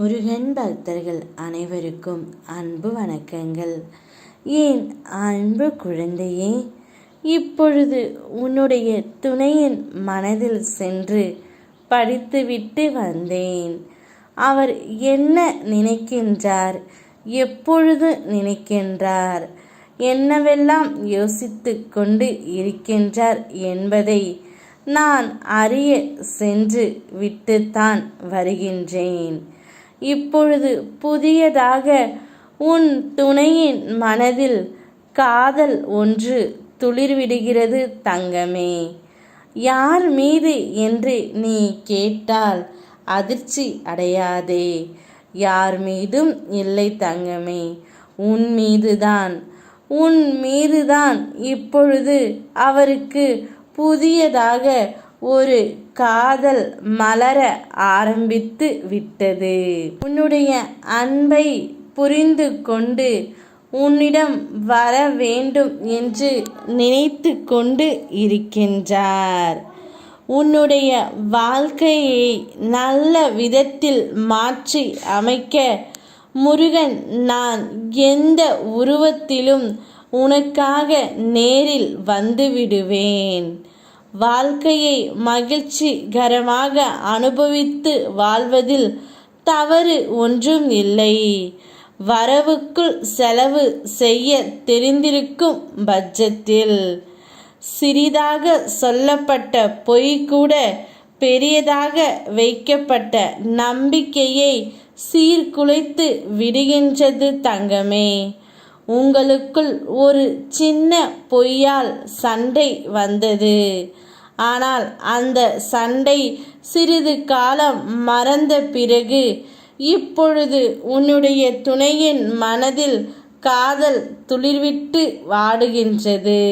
முருகன் பக்தர்கள் அனைவருக்கும் அன்பு வணக்கங்கள். ஏன் அன்பு குழந்தையே, இப்பொழுது உன்னுடைய துணையின் மனதில் சென்று படித்துவிட்டு வந்தேன். அவர் என்ன நினைக்கின்றார், எப்பொழுது நினைக்கின்றார், என்னவெல்லாம் யோசித்து கொண்டு இருக்கின்றார் என்பதை நான் அறிய சென்று விட்டுத்தான் வருகின்றேன். இப்பொழுது புதியதாக உன் துணையின் மனதில் காதல் ஒன்று துளிர்விடுகிறது தங்கமே. யார் மீது என்று நீ கேட்டால் அதிர்ச்சி அடையாதே. யார் மீதும் இல்லை தங்கமே, உன் மீதுதான் இப்பொழுது அவருக்கு புதியதாக ஒரு காதல் மலர ஆரம்பித்து விட்டது. உன்னுடைய அன்பை புரிந்து கொண்டு உன்னிடம் வர வேண்டும் என்று நினைத்து கொண்டு இருக்கின்றார். உன்னுடைய வாழ்க்கையை நல்ல விதத்தில் மாற்றி அமைக்க முருகன் நான் எந்த உருவத்திலும் உனக்காக நேரில் வந்துவிடுவேன். வாழ்க்கையை மகிழ்ச்சிகரமாக அனுபவித்து வாழ்வதில் தவறு ஒன்றும் இல்லை. வரவுக்குள் செலவு செய்ய தெரிந்திருக்கும் பட்சத்தில் சிறிதாக சொல்லப்பட்ட பொய் கூட பெரியதாக வைக்கப்பட்ட நம்பிக்கையை சீர்குலைத்து விடுகின்றது தங்கமே. உங்களுக்குள் ஒரு சின்ன பொய்யால் சண்டை வந்தது. ஆனால் அந்த சண்டை சிறிது காலம் மறந்த பிறகு இப்பொழுது உன்னுடைய துணையின் மனதில் காதல் துளிர்விட்டு வாடுகின்றது.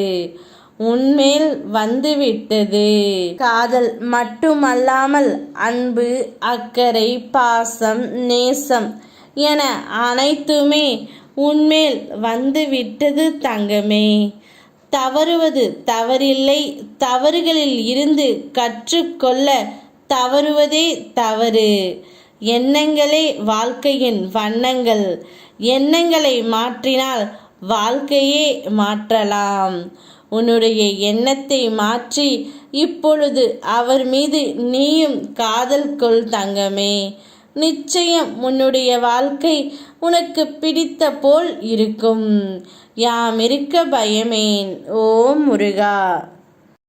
உன்மேல் வந்துவிட்டது. காதல் மட்டுமல்லாமல் அன்பு, அக்கறை, பாசம், நேசம் என அனைத்துமே உன்மேல் வந்துவிட்டது தங்கமே. தவறுவது தவறில்லை, தவறுகளில் இருந்து கற்றுக்கொள்ள தவறுவதே தவறு. எண்ணங்களே வாழ்க்கையின் வண்ணங்கள். எண்ணங்களை மாற்றினால் வாழ்க்கையே மாற்றலாம். உன்னுடைய எண்ணத்தை மாற்றி இப்பொழுது அவர் மீது நீயும் காதல் கொள் தங்கமே. நிச்சயம் உன்னுடைய வாழ்க்கை உனக்கு பிடித்த போல் இருக்கும். யாம் இருக்க பயமேன். ஓம் முருகா.